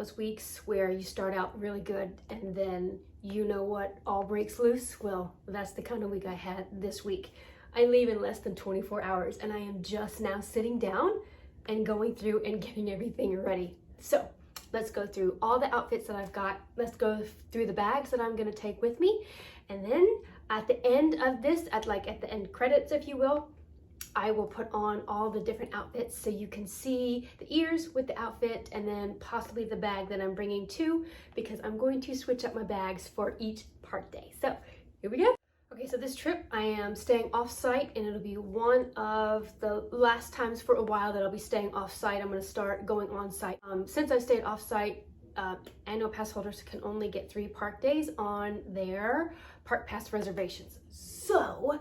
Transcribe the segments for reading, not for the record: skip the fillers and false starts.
those weeks where you start out really good and then you know what, all breaks loose? Well, that's the kind of week I had this week. I leave in less than 24 hours and I am just now sitting down and going through and getting everything ready. So let's go through all the outfits that I've got. Let's go through the bags that I'm gonna take with me. And then at the end of this, at the end credits, if you will, I will put on all the different outfits so you can see the ears with the outfit and then possibly the bag that I'm bringing too, because I'm going to switch up my bags for each park day. So here we go. Okay, so this trip I am staying off-site and it'll be one of the last times for a while that I'll be staying off-site. I'm gonna start going on-site. Since I stayed off-site, annual pass holders can only get 3 park days on their park pass reservations. So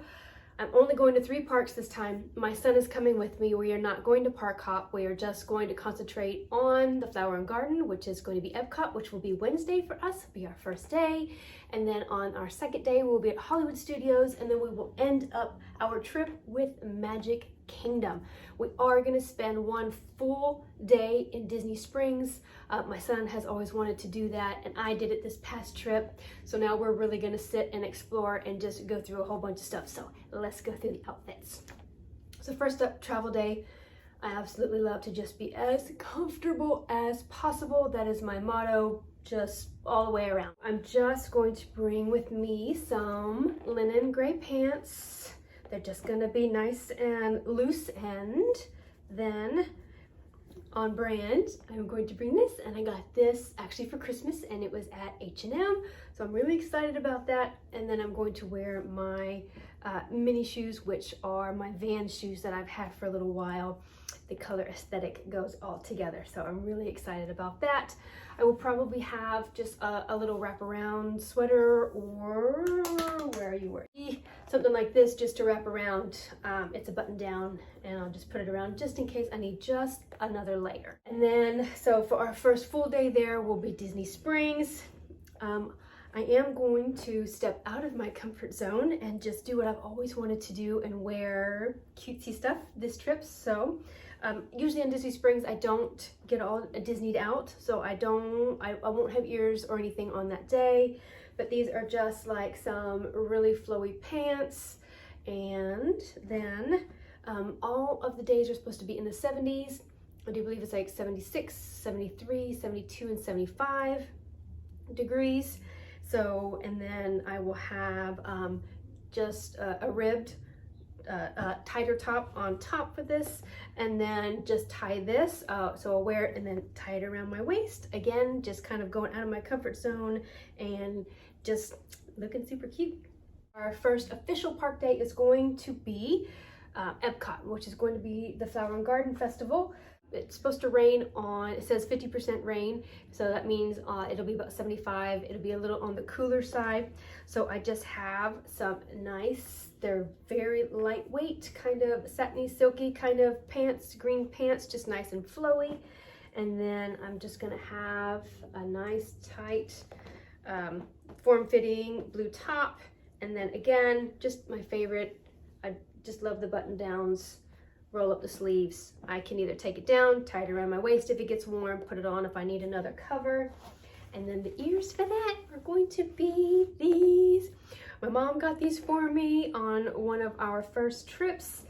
I'm only going to 3 parks this time. My son is coming with me. We are not going to park hop. We are just going to concentrate on the Flower and Garden, which is going to be Epcot, which will be Wednesday for us. It'll be our first day. And then on our second day, we'll be at Hollywood Studios, and then we will end up our trip with Magic Kingdom. We are going to spend 1 full day in Disney Springs. My son has always wanted to do that, and I did it this past trip. So now we're really going to sit and explore and just go through a whole bunch of stuff. So let's go through the outfits. So first up, travel day. I absolutely love to just be as comfortable as possible. That is my motto, just all the way around. I'm just going to bring with me some linen gray pants. They're just gonna be nice and loose, and then on brand, I'm going to bring this, and I got this actually for Christmas and it was at H&M. So I'm really excited about that. And then I'm going to wear my mini shoes, which are my Vans shoes that I've had for a little while. The color aesthetic goes all together. So I'm really excited about that. I will probably have just a little wraparound sweater, or where are you wearing? Something like this just to wrap around. It's a button down and I'll just put it around just in case I need just another layer. And then, so for our first full day there will be Disney Springs. I am going to step out of my comfort zone and just do what I've always wanted to do and wear cutesy stuff this trip. So usually in Disney Springs, I don't get all Disneyed out. So I won't have ears or anything on that day, but these are just like some really flowy pants. And then all of the days are supposed to be in the 70s. I do believe it's like 76, 73, 72, and 75 degrees. So, and then I will have just a ribbed tighter top on top for this, and then just tie this, so I'll wear it and then tie it around my waist. Again, just kind of going out of my comfort zone and just looking super cute. Our first official park day is going to be Epcot, which is going to be the Flower and Garden Festival. It's supposed to rain on, it says 50% rain, so that means it'll be about 75. It'll be a little on the cooler side. So I just have some nice, they're very lightweight, kind of satiny, silky kind of pants, green pants, just nice and flowy. And then I'm just gonna have a nice tight form-fitting blue top. And then again, just my favorite, I just love the button downs. Roll up the sleeves. I can either take it down, tie it around my waist if it gets warm, put it on if I need another cover. And then the ears for that are going to be these. My mom got these for me on one of our first trips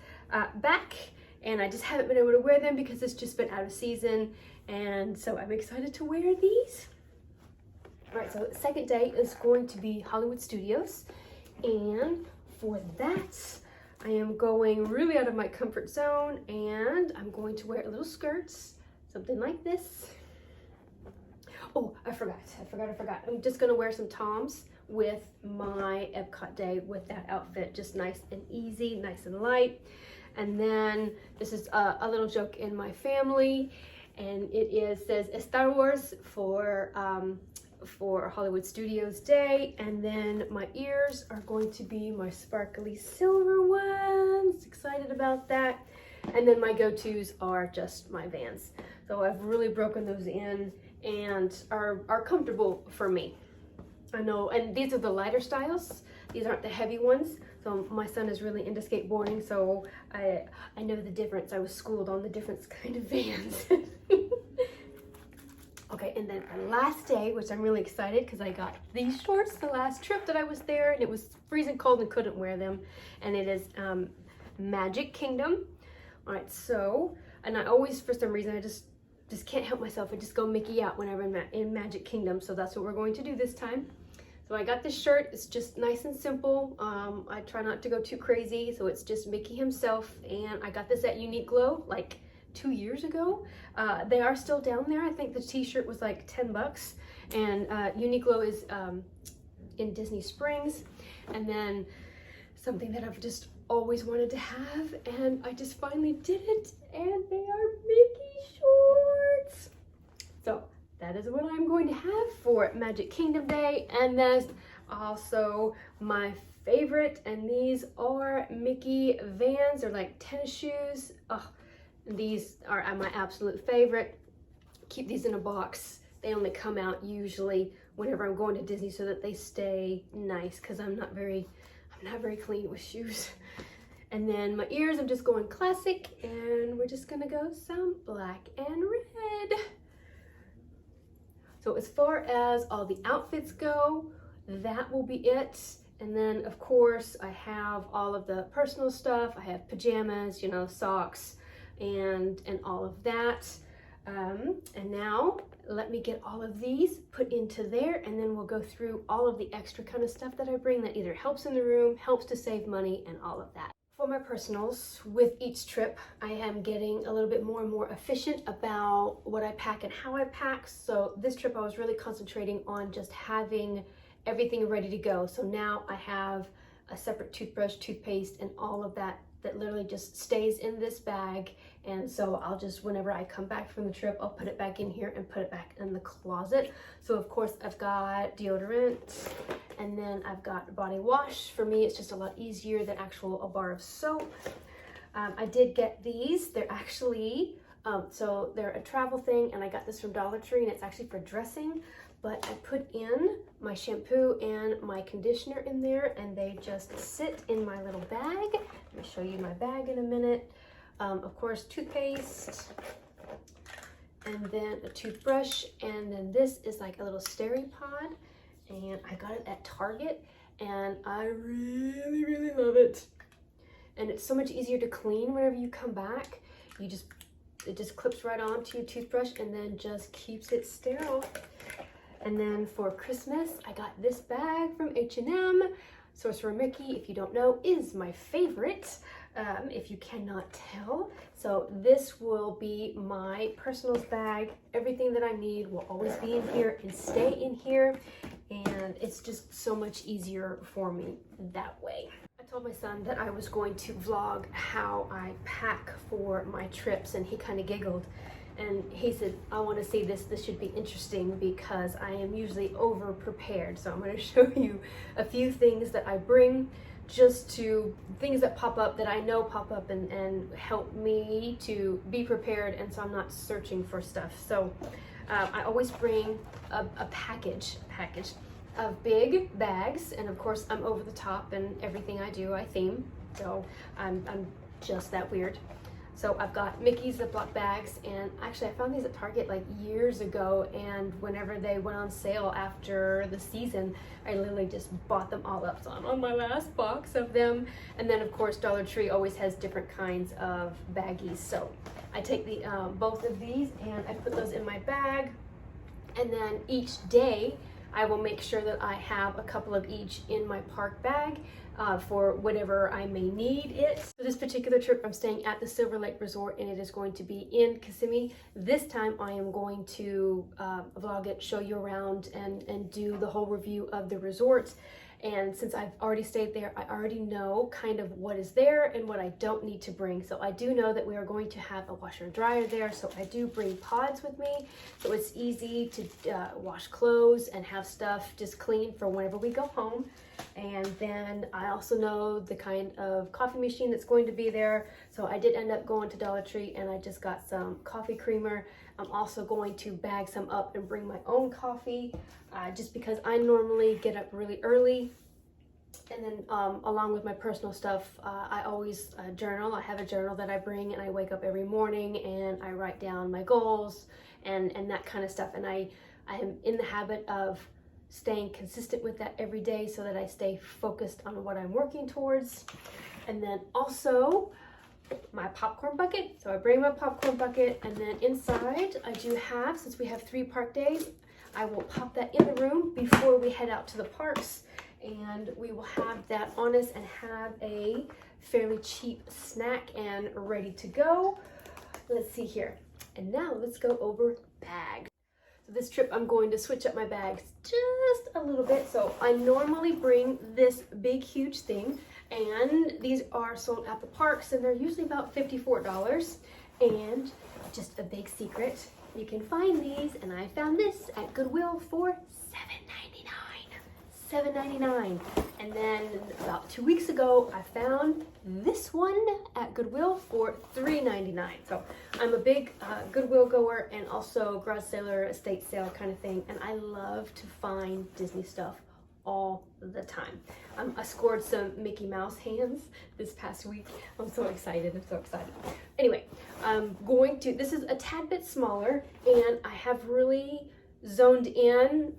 back, and I just haven't been able to wear them because it's just been out of season. And so I'm excited to wear these. All right, so the second day is going to be Hollywood Studios. And for that, I am going really out of my comfort zone, and I'm going to wear little skirts, something like this. Oh, I forgot. I'm just gonna wear some Toms with my Epcot day with that outfit, just nice and easy, nice and light. And then this is a little joke in my family, and says Star Wars for Hollywood Studios Day. And then my ears are going to be my sparkly silver ones. Excited about that. And then my go-tos are just my Vans. So I've really broken those in and are comfortable for me. I know, and these are the lighter styles. These aren't the heavy ones. So my son is really into skateboarding, so I know the difference. I was schooled on the different kind of Vans. Okay, and then the last day, which I'm really excited because I got these shorts the last trip that I was there, and it was freezing cold and couldn't wear them. And it is Magic Kingdom. All right, so, and I always, for some reason, I just can't help myself. I just go Mickey out whenever I'm in Magic Kingdom. So that's what we're going to do this time. So I got this shirt. It's just nice and simple. I try not to go too crazy. So it's just Mickey himself. And I got this at Uniqlo like 2 years ago. They are still down there. I think the t-shirt was like 10 bucks. And Uniqlo is in Disney Springs. And then something that I've just always wanted to have, and I just finally did it, and they are Mickey shorts. So that is what I'm going to have for Magic Kingdom Day. And then also my favorite, and these are Mickey Vans. They're like tennis shoes. Oh, these are my absolute favorite. Keep these in a box. They only come out usually whenever I'm going to Disney so that they stay nice, because I'm not very clean with shoes. And then my ears, I'm just going classic, and we're just gonna go some black and red. So as far as all the outfits go, that will be it. And then of course I have all of the personal stuff. I have pajamas, you know, socks, and all of that. And now let me get all of these put into there, and then we'll go through all of the extra kind of stuff that I bring that either helps in the room, helps to save money, and all of that. For my personals, with each trip, I am getting a little bit more and more efficient about what I pack and how I pack. So this trip I was really concentrating on just having everything ready to go. So now I have a separate toothbrush, toothpaste, and all of that literally just stays in this bag. And so I'll just, whenever I come back from the trip, I'll put it back in here and put it back in the closet. So of course I've got deodorant, and then I've got body wash. For me, it's just a lot easier than a bar of soap. I did get these. They're actually, so they're a travel thing, and I got this from Dollar Tree, and it's actually for dressing. But I put in my shampoo and my conditioner in there, and they just sit in my little bag. Let me show you my bag in a minute. Of course, toothpaste, and then a toothbrush, and then this is like a little Steri-Pod, and I got it at Target, and I really, really love it. And it's so much easier to clean whenever you come back. It just clips right onto your toothbrush and then just keeps it sterile. And then for Christmas, I got this bag from H&M. Sorcerer Mickey, if you don't know, is my favorite, if you cannot tell. So this will be my personals bag. Everything that I need will always be in here and stay in here. And it's just so much easier for me that way. I told my son that I was going to vlog how I pack for my trips, and he kind of giggled. And he said, I want to see this. This should be interesting because I am usually over prepared. So I'm going to show you a few things that I bring, just to things that pop up, that I know pop up, and help me to be prepared, and so I'm not searching for stuff. So I always bring a package of big bags, and of course I'm over the top, and everything I do I theme. So I'm just that weird. So I've got Mickey's Ziploc bags, and actually I found these at Target like years ago, and whenever they went on sale after the season, I literally just bought them all up. So I'm on my last box of them. And then of course Dollar Tree always has different kinds of baggies. So I take the both of these and I put those in my bag, and then each day I will make sure that I have a couple of each in my park bag for whatever I may need it. So this particular trip, I'm staying at the Silver Lake Resort, and it is going to be in Kissimmee. This time I am going to vlog it, show you around, and do the whole review of the resort. And since I've already stayed there, I already know kind of what is there and what I don't need to bring. So I do know that we are going to have a washer and dryer there. So I do bring pods with me. So it's easy to wash clothes and have stuff just clean for whenever we go home. And then I also know the kind of coffee machine that's going to be there. So I did end up going to Dollar Tree, and I just got some coffee creamer. I'm also going to bag some up and bring my own coffee, just because I normally get up really early. And then along with my personal stuff, I always journal. I have a journal that I bring, and I wake up every morning and I write down my goals and that kind of stuff. And I am in the habit of staying consistent with that every day so that I stay focused on what I'm working towards. And then also my popcorn bucket. So I bring my popcorn bucket, and then inside I do have, since we have 3 park days, I will pop that in the room before we head out to the parks, and we will have that on us and have a fairly cheap snack and ready to go. Let's see here. And now let's go over bags. So this trip I'm going to switch up my bags just a little bit. So I normally bring this big huge thing, and these are sold at the parks, and they're usually about $54. And just a big secret, you can find these, and I found this at Goodwill for $7.99. And then about 2 weeks ago, I found this one at Goodwill for $3.99. So I'm a big Goodwill goer, and also garage sale, estate sale kind of thing. And I love to find Disney stuff all the time. I scored some Mickey Mouse hands this past week. I'm so excited. Anyway, this is a tad bit smaller, and I have really zoned in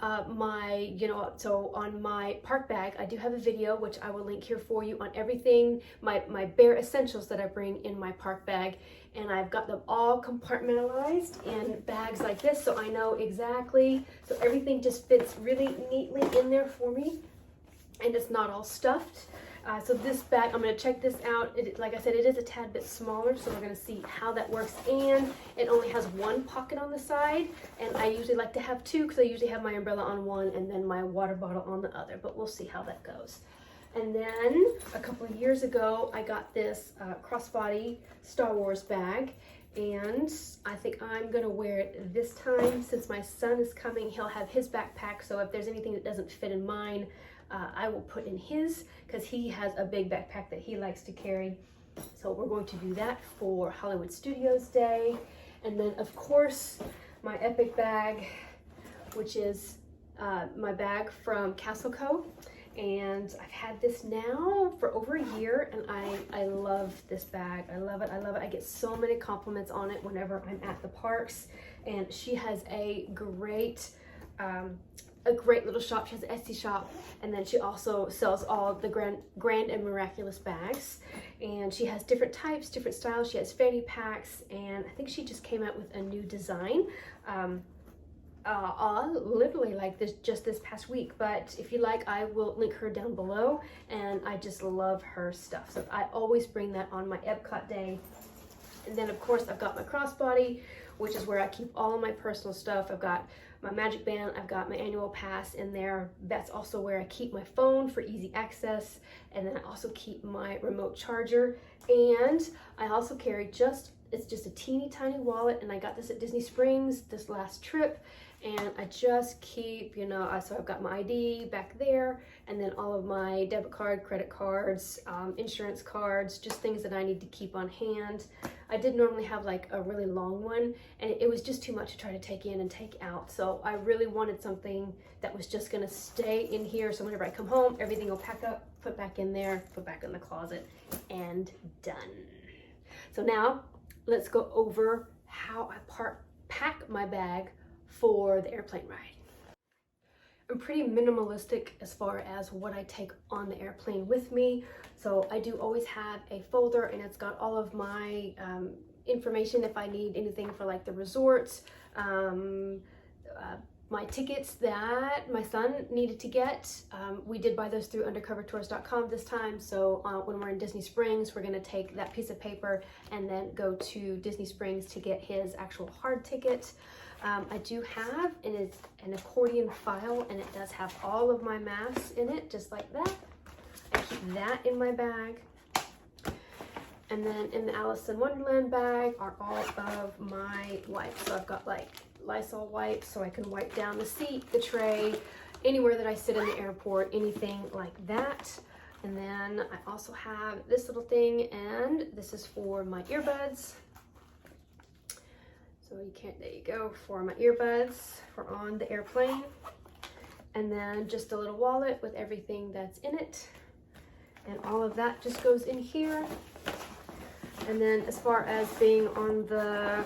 so on my park bag, I do have a video, which I will link here for you, on everything, my bare essentials that I bring in my park bag. And I've got them all compartmentalized in bags like this, so I know exactly, so everything just fits really neatly in there for me, and it's not all stuffed. So this bag, I'm going to check this out. Like I said, it is a tad bit smaller, so we're going to see how that works. And it only has 1 pocket on the side, and I usually like to have 2 because I usually have my umbrella on one and then my water bottle on the other, but we'll see how that goes. And then a couple of years ago, I got this crossbody Star Wars bag, and I think I'm going to wear it this time. Since my son is coming, he'll have his backpack, so if there's anything that doesn't fit in mine, I will put in his, because he has a big backpack that he likes to carry. So we're going to do that for Hollywood Studios Day. And then of course my epic bag, which is my bag from Castleco. And I've had this now for over a year, and I love this bag. I love it. I get so many compliments on it whenever I'm at the parks. And she has a great little shop. She has an Etsy shop, and then she also sells all the grand and miraculous bags. And she has different types, different styles. She has fanny packs, and I think she just came out with a new design literally like this just this past week. But if you like, I will link her down below, and I just love her stuff. So I always bring that on my Epcot day. And then of course I've got my crossbody, which is where I keep all of my personal stuff. I've got my magic band, I've got my annual pass in there. That's also where I keep my phone for easy access. And then I also keep my remote charger. And I also carry it's just a teeny tiny wallet, and I got this at Disney Springs this last trip. And I just keep, so I've got my ID back there, and then all of my debit card, credit cards, insurance cards, just things that I need to keep on hand. I did normally have like a really long one, and it was just too much to try to take in and take out. So I really wanted something that was just gonna stay in here. So whenever I come home, everything will pack up, put back in there, put back in the closet, and done. So now let's go over how I pack my bag for the airplane ride. I'm pretty minimalistic as far as what I take on the airplane with me. So I do always have a folder, and it's got all of my information if I need anything for like the resorts, my tickets that my son needed to get. We did buy those through undercovertours.com this time. So when we're in Disney Springs, we're gonna take that piece of paper and then go to Disney Springs to get his actual hard ticket. I do have an accordion file, and it does have all of my masks in it, just like that. I keep that in my bag. And then in the Alice in Wonderland bag are all of my wipes. So I've got like Lysol wipes, so I can wipe down the seat, the tray, anywhere that I sit in the airport, anything like that. And then I also have this little thing, and this is for my earbuds. So there you go, for my earbuds for on the airplane. And then just a little wallet with everything that's in it. And all of that just goes in here. And then as far as being on the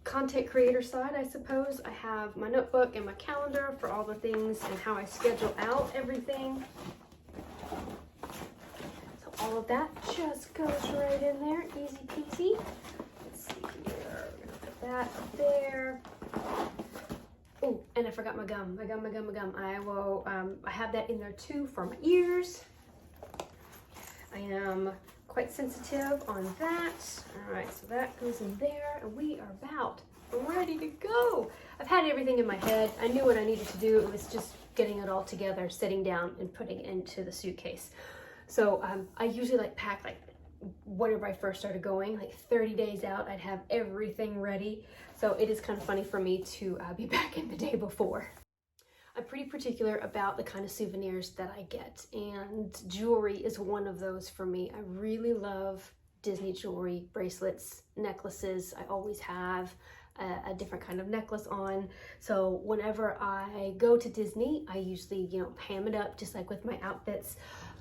content creator side, I suppose, I have my notebook and my calendar for all the things and how I schedule out everything. So all of that just goes right in there, easy peasy. Let's see here, we're gonna put that up there. Oh, and I forgot my gum. I have that in there too for my ears. I am quite sensitive on that. All right, so that goes in there, and we are about ready to go. I've had everything in my head. I knew what I needed to do. It was just getting it all together, sitting down and putting it into the suitcase. So I usually pack whenever I first started going, 30 days out, I'd have everything ready. So it is kind of funny for me to be back in the day before. I'm pretty particular about the kind of souvenirs that I get, and jewelry is one of those for me. I really love Disney jewelry, bracelets, necklaces. I always have a different kind of necklace on. So whenever I go to Disney, I usually, ham it up just like with my outfits.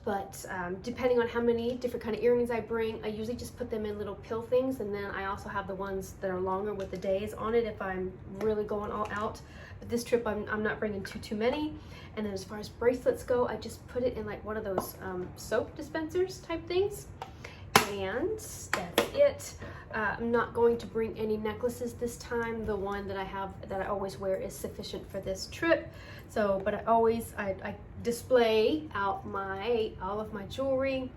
But depending on how many different kind of earrings I bring, I usually just put them in little pill things. And then I also have the ones that are longer with the days on it if I'm really going all out. But this trip, I'm not bringing too many. And then as far as bracelets go, I just put it in one of those soap dispensers type things. And that's it. I'm not going to bring any necklaces this time. The one that I have that I always wear is sufficient for this trip. So, but I display out all of my jewelry,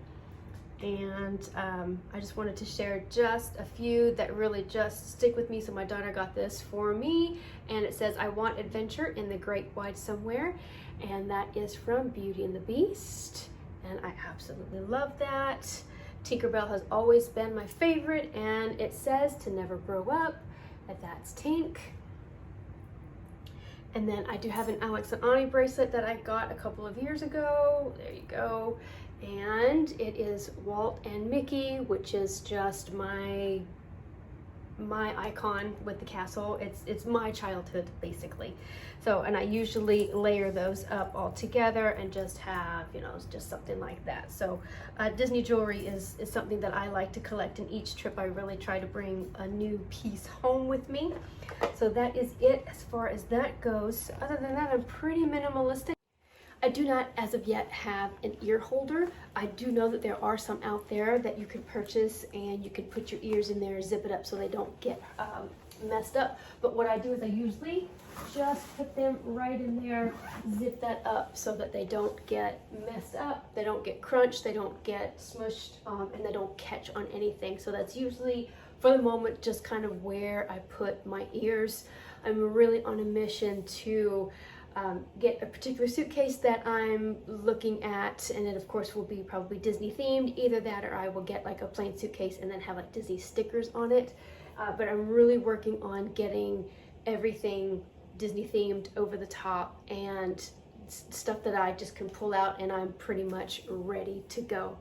and I just wanted to share just a few that really just stick with me. So my daughter got this for me, and it says, "I want adventure in the great wide somewhere," and that is from Beauty and the Beast, and I absolutely love that. Tinkerbell has always been my favorite, and it says to never grow up, and that's Tink. And then I do have an Alex and Ani bracelet that I got a couple of years ago. There you go. And it is Walt and Mickey, which is just my icon with the castle. It's my childhood, basically. So, and I usually layer those up all together and just have, just something like that. So Disney jewelry is something that I like to collect, and each trip I really try to bring a new piece home with me. So that is it as far as that goes. Other than that, I'm pretty minimalistic. I do not, as of yet, have an ear holder. I do know that there are some out there that you can purchase, and you can put your ears in there, zip it up so they don't get messed up. But what I do is I usually just put them right in there, zip that up so that they don't get messed up, they don't get crunched, they don't get smushed, and they don't catch on anything. So that's usually, for the moment, just kind of where I put my ears. I'm really on a mission to get a particular suitcase that I'm looking at, and it of course will be probably Disney themed. Either that, or I will get a plain suitcase and then have Disney stickers on it. But I'm really working on getting everything Disney themed, over the top, and stuff that I just can pull out, and I'm pretty much ready to go.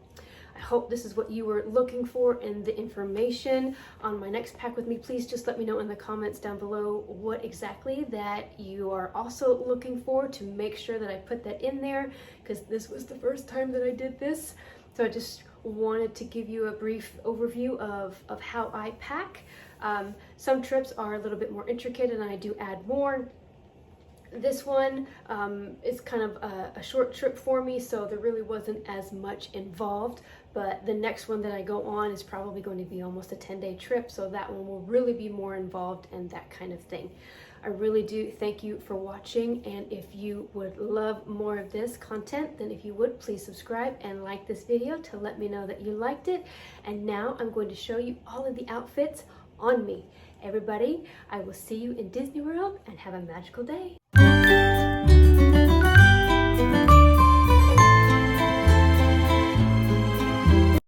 I hope this is what you were looking for in the information on my next pack with me. Please just let me know in the comments down below what exactly that you are also looking for, to make sure that I put that in there, because this was the first time that I did this. So I just wanted to give you a brief overview of how I pack. Some trips are a little bit more intricate, and I do add more. This one is kind of a short trip for me, so there really wasn't as much involved. But the next one that I go on is probably going to be almost a 10-day trip, so that one will really be more involved and that kind of thing. I really do thank you for watching, and if you would love more of this content, then if you would, please subscribe and like this video to let me know that you liked it. And now I'm going to show you all of the outfits on me. Everybody, I will see you in Disney World, and have a magical day.